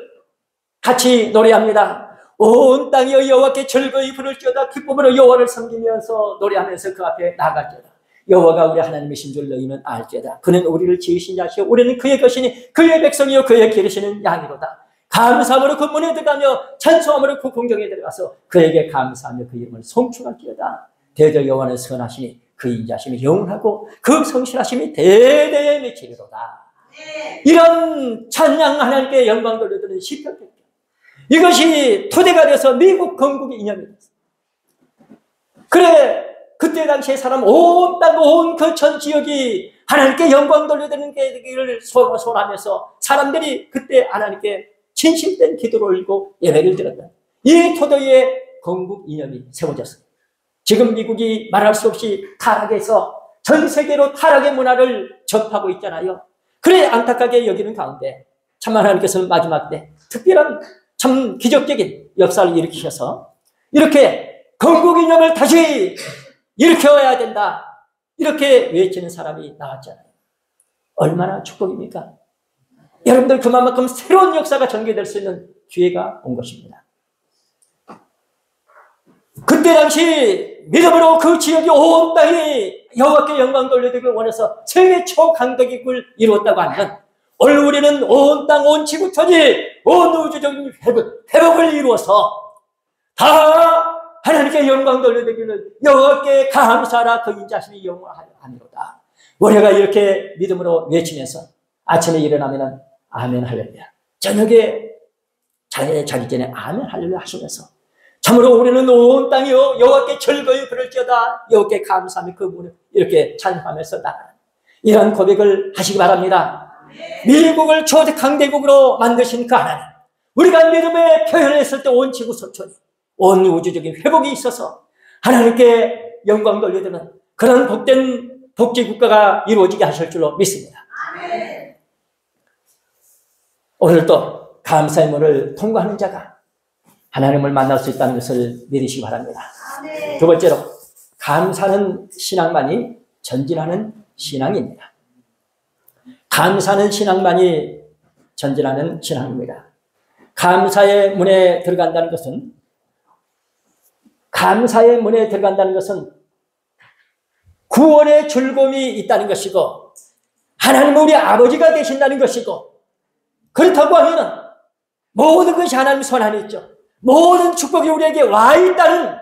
같이 노래합니다. 온 땅이여 여호와께 즐거이 부를지어다. 기쁨으로 여호와를 섬기면서 노래하면서 그 앞에 나아갈지어다. 여호와가 우리 하나님이신 줄 너희는 알지어다. 그는 우리를 지으신 자시오. 우리는 그의 것이니 그의 백성이요 그의 기르시는 양이로다. 감사함으로 그 문에 들어가며 찬송함으로 그 궁정에 들어가서 그에게 감사하며 그 이름을 송축할지어다. 대저 여호와는 선하시니 그 인자심이 영원하고 그 성실하심이 대대에 미치리로다. 이런 찬양, 하나님께 영광 돌려드리는 시편 100편, 이것이 토대가 돼서 미국 건국의 이념이 됐어요. 그래, 그때 당시에 사람 온 땅, 온 그 전 지역이 하나님께 영광 돌려드리는 게 소원하면서 사람들이 그때 하나님께 진실된 기도를 올리고 예배를 드렸다. 이 토대의 건국 이념이 세워졌어요. 지금 미국이 말할 수 없이 타락해서 전 세계로 타락의 문화를 접하고 있잖아요. 그래, 안타깝게 여기는 가운데 참 하나님께서는 마지막 때 특별한 참 기적적인 역사를 일으키셔서 이렇게 건국 이념을 다시 일으켜야 된다, 이렇게 외치는 사람이 나왔잖아요. 얼마나 축복입니까? 여러분들, 그만큼 새로운 역사가 전개될 수 있는 기회가 온 것입니다. 그때 당시 믿음으로 그 지역이 온 땅이 여호와께 영광 돌려드리길 원해서 세계 초강덕익을 이루었다고 하면, 오늘 우리는 온 땅, 온 지구촌이 온 우주적인 회복을 이루어서 다 하나님께 영광 돌려드리기를 여호와께 감사하라. 그 인자심이 영원하니로다. 우리가 이렇게 믿음으로 외치면서 아침에 일어나면 아멘 할렐루야, 저녁에 자기 전에 아멘 할렐루야 하시면서 참으로 우리는 온 땅이요 여호와께 즐거이 부를지어다. 여호와께 감사하며 그 문을 이렇게 찬양하면서 나가는 이런 고백을 하시기 바랍니다. 미국을 초대강대국으로 만드신 그 하나님, 우리가 믿음의 표현을 했을 때 온 지구 소촌, 온 우주적인 회복이 있어서 하나님께 영광 돌려드리는 그런 복된 복지국가가 이루어지게 하실 줄로 믿습니다. 오늘도 감사의 문을 통과하는 자가 하나님을 만날 수 있다는 것을 믿으시기 바랍니다. 두 번째로, 감사는 신앙만이 전진하는 신앙입니다. 감사는 신앙만이 전진하는 신앙입니다. 감사의 문에 들어간다는 것은, 감사의 문에 들어간다는 것은 구원의 즐거움이 있다는 것이고, 하나님은 우리 아버지가 되신다는 것이고, 그렇다고 하면 모든 것이 하나님 손 안에 있죠. 모든 축복이 우리에게 와 있다는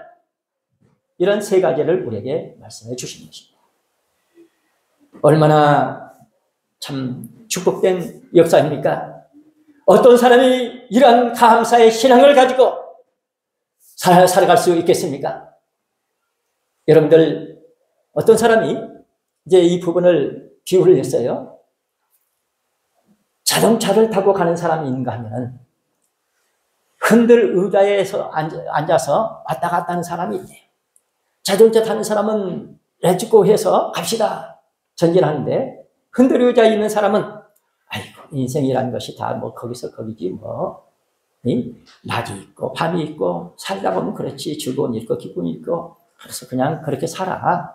이런 세 가지를 우리에게 말씀해 주신 것입니다. 얼마나 참 축복된 역사입니까? 어떤 사람이 이러한 감사의 신앙을 가지고 살아갈 수 있겠습니까? 여러분들, 어떤 사람이 이제 이 부분을 비유를 했어요. 자동차를 타고 가는 사람이 있는가 하면 흔들 의자에서 앉아서 왔다 갔다 하는 사람이 있대요. 자동차 타는 사람은 렛츠고 해서 갑시다 전진하는데, 흔들 의자에 있는 사람은 아이고, 인생이라는 것이 다 뭐 거기서 거기지 뭐, 낮이 있고 밤이 있고 살다 보면 그렇지, 즐거운 일 있고 기쁜 일 있고, 그래서 그냥 그렇게 살아,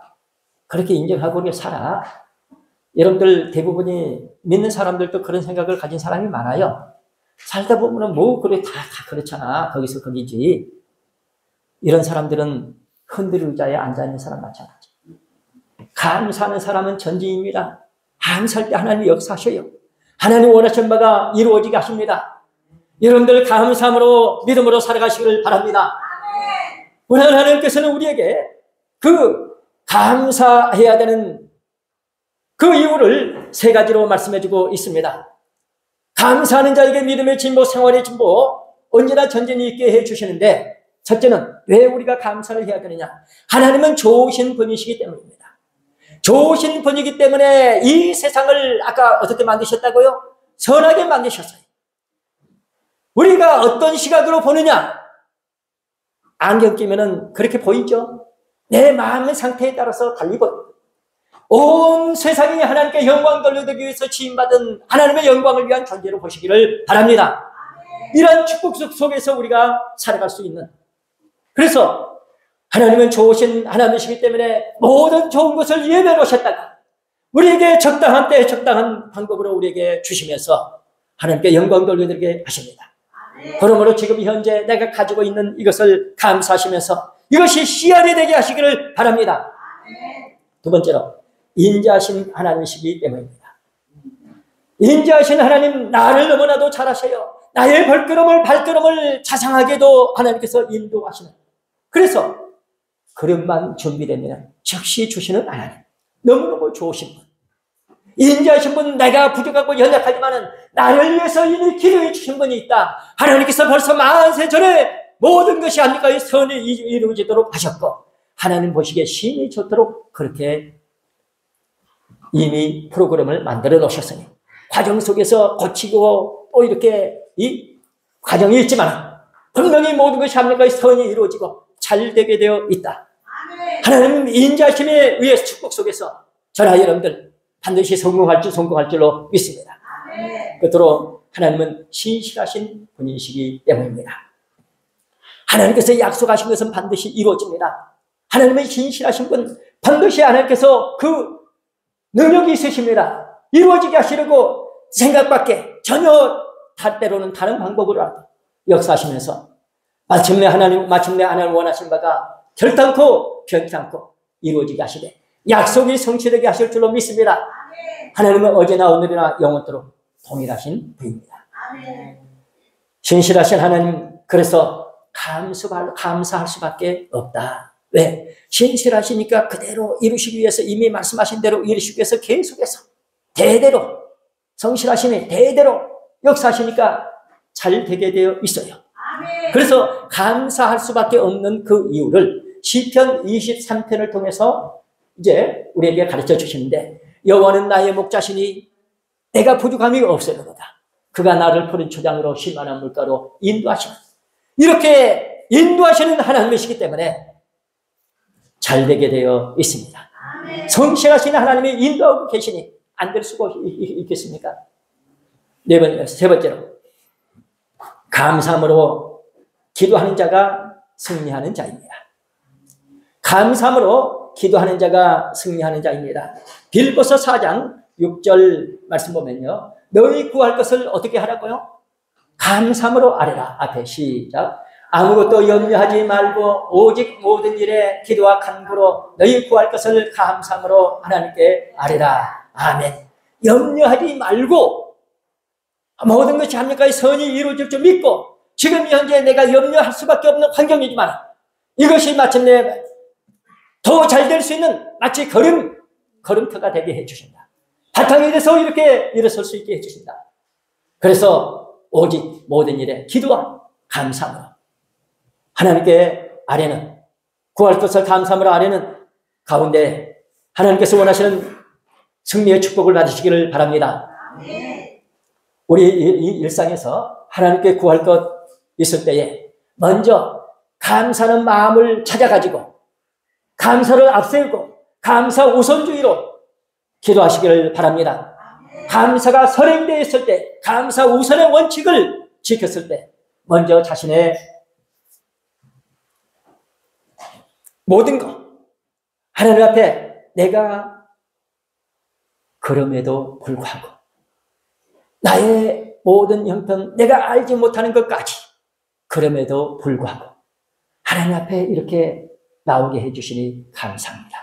그렇게 인정하고 그렇게 살아. 여러분들 대부분이 믿는 사람들도 그런 생각을 가진 사람이 많아요. 살다 보면은 뭐 그래 다 그렇잖아, 거기서 거기지. 이런 사람들은 흔들 의자에 앉아 있는 사람 마찬가지. 감사하는 사람은 전진입니다. 감사할 때 하나님이 역사하셔요. 하나님 원하신 바가 이루어지게 하십니다. 여러분들 감사함으로 믿음으로 살아가시기를 바랍니다. 오늘 하나님께서는 우리에게 그 감사해야 되는 그 이유를 세 가지로 말씀해주고 있습니다. 감사하는 자에게 믿음의 진보, 생활의 진보, 언제나 전진이 있게 해주시는데, 첫째는 왜 우리가 감사를 해야 되느냐? 하나님은 좋으신 분이시기 때문입니다. 좋으신 분이기 때문에 이 세상을 아까 어떻게 만드셨다고요? 선하게 만드셨어요. 우리가 어떤 시각으로 보느냐? 안경 끼면은 그렇게 보이죠? 내 마음의 상태에 따라서 달리 보입니다. 온 세상이 하나님께 영광 돌려드리기 위해서 지음받은 하나님의 영광을 위한 존재로 보시기를 바랍니다. 이런 축복 속에서 우리가 살아갈 수 있는, 그래서 하나님은 좋으신 하나님이시기 때문에 모든 좋은 것을 예배해 놓으셨다가 우리에게 적당한 때 적당한 방법으로 우리에게 주시면서 하나님께 영광 돌려드리게 하십니다. 그러므로 지금 현재 내가 가지고 있는 이것을 감사하시면서 이것이 씨알이 되게 하시기를 바랍니다. 두 번째로 인자하신 하나님이시기 때문입니다. 인자하신 하나님, 나를 너무나도 잘 아셔요. 나의 발걸음을 자상하게도 하나님께서 인도하시는, 그래서 그릇만 준비되면 즉시 주시는 하나님, 너무너무 좋으신 분, 인자하신 분, 내가 부족하고 연약하지만 나를 위해서 이미 기도해 주신 분이 있다. 하나님께서 벌써 만세 전에 모든 것이 합니까? 선이 이루어지도록 하셨고, 하나님 보시기에 심히 좋도록 그렇게 이미 프로그램을 만들어 놓으셨으니 과정 속에서 고치고 또 이렇게 이 과정이 있지만 분명히 모든 것이 합니까? 선이 이루어지고 잘 되게 되어 있다. 하나님 인자심에 의해 축복 속에서 저나 여러분들 반드시 성공할 줄로 믿습니다. 끝으로 하나님은 신실하신 분이시기 때문입니다. 하나님께서 약속하신 것은 반드시 이루어집니다. 하나님은 신실하신 분, 반드시 하나님께서 그 능력이 있으십니다. 이루어지게 하시려고 생각밖에 전혀 때로는 다른 방법으로 역사하시면서 마침내 하나님 원하신 바가 결단코 변치 않고 이루어지게 하시되 약속이 성취되게 하실 줄로 믿습니다. 하나님은 어제나 오늘이나 영원토록 동일하신 분입니다. 신실하신 하나님, 그래서 감사할 수밖에 없다. 왜? 신실하시니까 그대로 이루시기 위해서, 이미 말씀하신 대로 이루시기 위해서 계속해서 대대로 성실하시니 대대로 역사하시니까 잘 되게 되어 있어요. 그래서 감사할 수밖에 없는 그 이유를 시편 23편을 통해서 이제 우리에게 가르쳐 주시는데, 여호와는 나의 목자시니 내가 부족함이 없으리로다. 그가 나를 푸른 초장으로 쉴만한 물가로 인도하시는, 이렇게 인도하시는 하나님이시기 때문에 잘 되게 되어 있습니다. 성실하신 하나님이 인도하고 계시니 안 될 수가 있겠습니까? 세 번째로 감사함으로 기도하는 자가 승리하는 자입니다. 감사함으로 기도하는 자가 승리하는 자입니다. 빌보서 4장 6절 말씀 보면요, 너희 구할 것을 어떻게 하라고요? 감사함으로 아뢰라. 앞에 시작. 아무것도 염려하지 말고 오직 모든 일에 기도와 간구로 너희 구할 것을 감사함으로 하나님께 아뢰라. 아멘. 염려하지 말고 모든 것이 합니까? 선이 이루어질 줄 믿고, 지금 현재 내가 염려할 수밖에 없는 환경이지만 이것이 마침내 더 잘 될 수 있는 마치 걸음터가 되게 해주신다. 바탕이 돼서 이렇게 일어설 수 있게 해주신다. 그래서 오직 모든 일에 기도와 감사함으로 하나님께 아뢰는, 구할 것을 감사함으로 아뢰는 가운데 하나님께서 원하시는 승리의 축복을 받으시기를 바랍니다. 우리 이 일상에서 하나님께 구할 것 있을 때에 먼저 감사하는 마음을 찾아가지고 감사를 앞세우고 감사 우선주의로 기도하시기를 바랍니다. 감사가 선행되어 있을 때, 감사 우선의 원칙을 지켰을 때 먼저 자신의 모든 것 하나님 앞에 내가 그럼에도 불구하고 나의 모든 형편, 내가 알지 못하는 것까지 그럼에도 불구하고 하나님 앞에 이렇게 나오게 해주시니 감사합니다.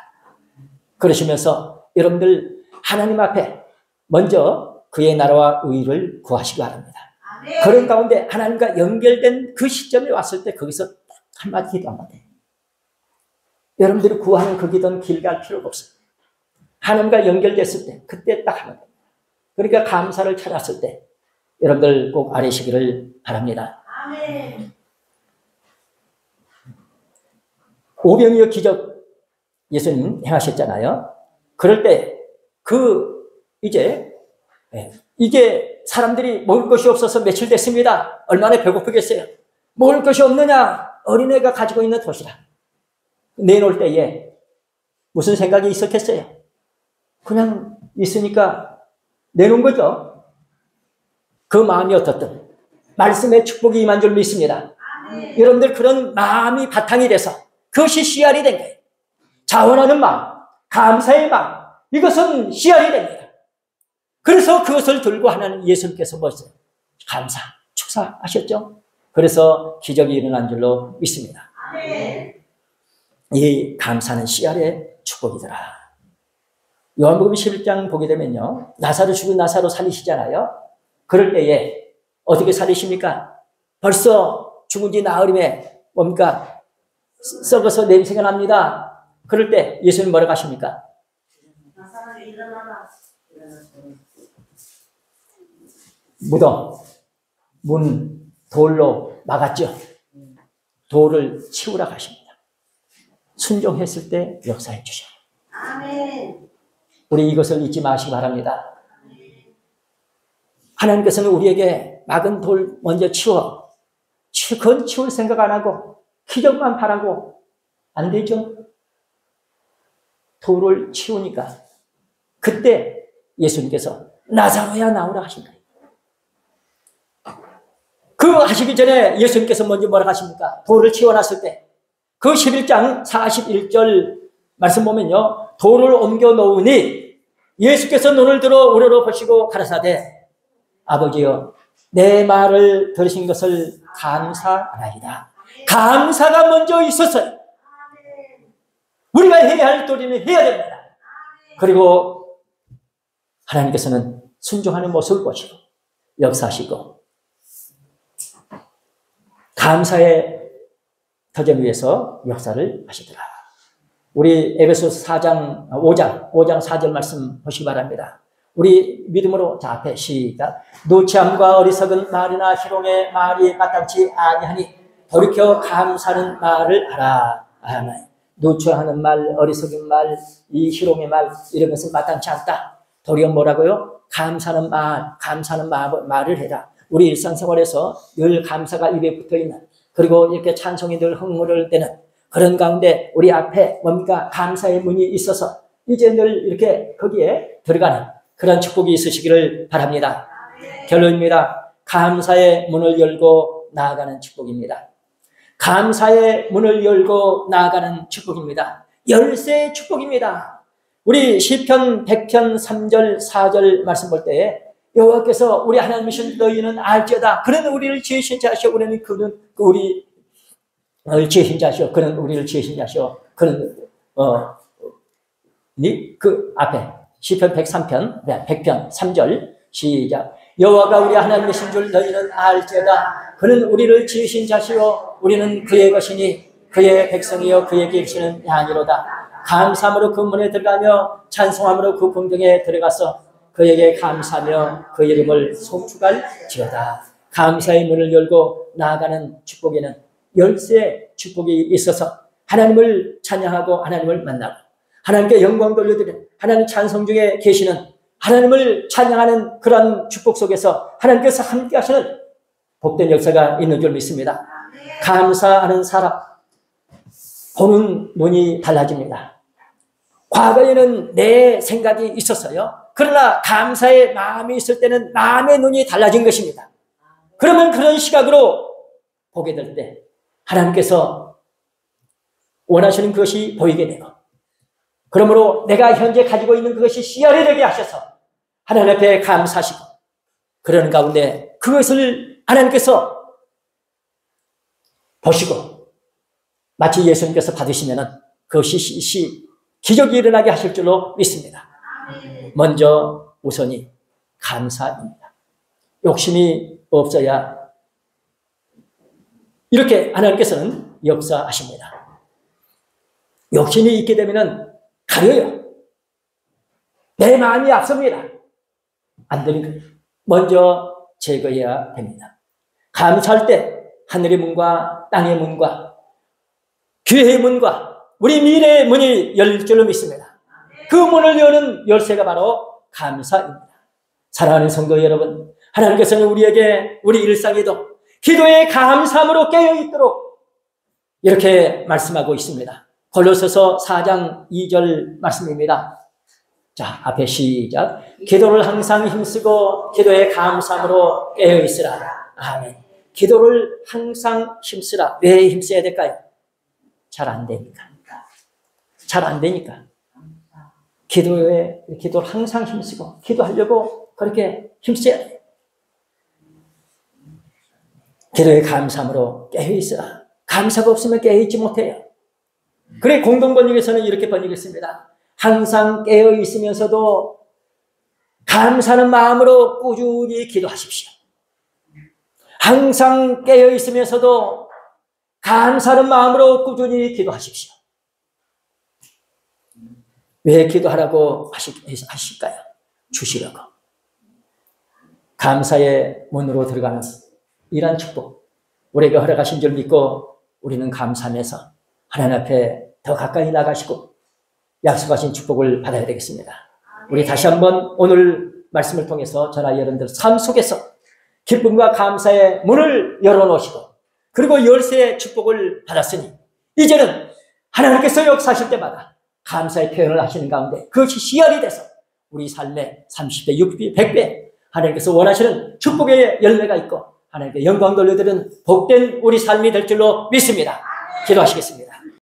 그러시면서 여러분들 하나님 앞에 먼저 그의 나라와 의를 구하시기 바랍니다. 그런 가운데 하나님과 연결된 그 시점에 왔을 때 거기서 딱 한마디 기도하면 돼요. 여러분들이 구하는 그 기도는 길 갈 필요가 없어요. 하나님과 연결됐을 때 그때 딱 하면 돼요. 그러니까 감사를 찾았을 때 여러분들 꼭 아뢰시기를 바랍니다. 아멘. 오병이어 기적 예수님 행하셨잖아요. 그럴 때 이게 사람들이 먹을 것이 없어서 며칠 됐습니다. 얼마나 배고프겠어요. 먹을 것이 없느냐? 어린애가 가지고 있는 도시락 내놓을 때에 무슨 생각이 있었겠어요? 그냥 있으니까 내놓은 거죠. 그 마음이 어떻든 말씀의 축복이 임한 줄 믿습니다. 여러분들 그런 마음이 바탕이 돼서 그것이 씨알이 된 거예요. 자원하는 마음, 감사의 마음, 이것은 씨알이 됩니다. 그래서 그것을 들고 하나님 예수님께서 뭐였어요? 감사, 축사하셨죠? 그래서 기적이 일어난 줄로 믿습니다. 이 감사는 씨알의 축복이더라. 요한복음 11장 보게 되면요, 나사로 죽은 나사로 살리시잖아요. 그럴 때에 어떻게 살리십니까? 벌써 죽은 지 나흘임에 뭡니까? 썩어서 냄새가 납니다. 그럴 때 예수님 뭐라고 하십니까? 무덤, 문, 돌로 막았죠. 돌을 치우라고 하십니다. 순종했을 때 역사해 주셔요. 아멘. 우리 이것을 잊지 마시기 바랍니다. 하나님께서는 우리에게 막은 돌 먼저 그건 치울 생각 안 하고 기적만 바라고 안 되죠. 돌을 치우니까 그때 예수님께서 나사로야 나오라 하신 거예요. 그 하시기 전에 예수님께서 먼저 뭐라고 하십니까? 돌을 치워놨을 때 그 11장 41절 말씀 보면요, 돌을 옮겨 놓으니 예수께서 눈을 들어 우러러 보시고 가라사대 아버지여 내 말을 들으신 것을 감사하나이다. 감사가 먼저 있었어요. 우리가 해야 할 도리는 해야 됩니다. 그리고 하나님께서는 순종하는 모습을 보시고 역사하시고 감사의 터전 위에서 역사를 하시더라. 우리 에베소서 5장 4절 말씀 보시기 바랍니다. 우리 믿음으로 자 앞에 시작. 노치함과 어리석은 말이나 희롱의 말이 마땅치 아니하니 돌이켜 감사하는 말을 하라. 아멘. 노출하는 말, 어리석은 말, 이 희롱의 말 이런 것은 마땅치 않다. 도리어 뭐라고요? 감사하는 말을 해라. 우리 일상생활에서 늘 감사가 입에 붙어있는, 그리고 이렇게 찬송이 늘 흥얼을 대는 그런 가운데 우리 앞에 뭡니까? 감사의 문이 있어서 이제 늘 이렇게 거기에 들어가는 그런 축복이 있으시기를 바랍니다. 결론입니다. 감사의 문을 열고 나아가는 축복입니다. 감사의 문을 열고 나아가는 축복입니다. 열쇠의 축복입니다. 우리 시편 100편 3절 4절 말씀 볼 때에 여호와께서 우리 하나님이신 너희는 알지어다. 그는 우리를 지으신 자시오. 그는 우리를 지으신 자시오. 그는 우리를 지으신 자시오. 그는 그 앞에 시편 103편 100편 3절 시작. 여호와가 우리 하나님이신 줄 너희는 알지어다. 그는 우리를 지으신 자시오. 우리는 그의 것이니 그의 백성이여 그에게 계시는 양이로다. 감사함으로 그 문에 들어가며 찬송함으로 그 궁정에 들어가서 그에게 감사하며 그 이름을 송축할지어다. 감사의 문을 열고 나아가는 축복에는 열쇠 축복이 있어서 하나님을 찬양하고 하나님을 만나고 하나님께 영광 돌려드리는, 하나님 찬송 중에 계시는, 하나님을 찬양하는 그런 축복 속에서 하나님께서 함께 하시는 복된 역사가 있는 줄 믿습니다. 감사하는 사람, 보는 눈이 달라집니다. 과거에는 내 생각이 있었어요. 그러나 감사의 마음이 있을 때는 마음의 눈이 달라진 것입니다. 그러면 그런 시각으로 보게 될 때 하나님께서 원하시는 그것이 보이게 되고, 그러므로 내가 현재 가지고 있는 그것이 씨알이 되게 하셔서 하나님 앞에 감사하시고, 그러는 가운데 그것을 하나님께서 보시고 마치 예수님께서 받으시면 그것이 기적이 일어나게 하실 줄로 믿습니다. 먼저 우선이 감사입니다. 욕심이 없어야 이렇게 하나님께서는 역사하십니다. 욕심이 있게 되면 가려요. 내 마음이 앞섭니다. 안 되는 거예요. 먼저 제거해야 됩니다. 감사할 때 하늘의 문과 땅의 문과 교회의 문과 우리 미래의 문이 열릴 줄로 믿습니다. 그 문을 여는 열쇠가 바로 감사입니다. 사랑하는 성도 여러분, 하나님께서는 우리에게 우리 일상에도 기도에 감사함으로 깨어있도록 이렇게 말씀하고 있습니다. 골로새서 4장 2절 말씀입니다. 자, 앞에 시작. 기도를 항상 힘쓰고 기도에 감사함으로 깨어있으라. 아멘. 기도를 항상 힘쓰라. 왜 힘써야 될까요? 잘 안 되니까. 잘 안 되니까. 기도를 항상 힘쓰고 기도하려고 그렇게 힘써야 돼요. 기도에 감사함으로 깨어있으라. 감사가 없으면 깨어있지 못해요. 그래 공동번역에서는 이렇게 번역했습니다. 항상 깨어있으면서도 감사하는 마음으로 꾸준히 기도하십시오. 항상 깨어있으면서도 감사하는 마음으로 꾸준히 기도하십시오. 왜 기도하라고 하실까요? 주시려고. 감사의 문으로 들어가는 이러한 축복, 우리에게 허락하신 줄 믿고 우리는 감사하면서 하나님 앞에 더 가까이 나가시고 약속하신 축복을 받아야 되겠습니다. 우리 다시 한번 오늘 말씀을 통해서 저나 여러분들 삶 속에서 기쁨과 감사의 문을 열어놓으시고, 그리고 열쇠의 축복을 받았으니 이제는 하나님께서 역사하실 때마다 감사의 표현을 하시는 가운데 그것이 씨알이 돼서 우리 삶에 30배, 60배, 100배 하나님께서 원하시는 축복의 열매가 있고 하나님께 영광 돌려드리는 복된 우리 삶이 될 줄로 믿습니다. 기도하시겠습니다.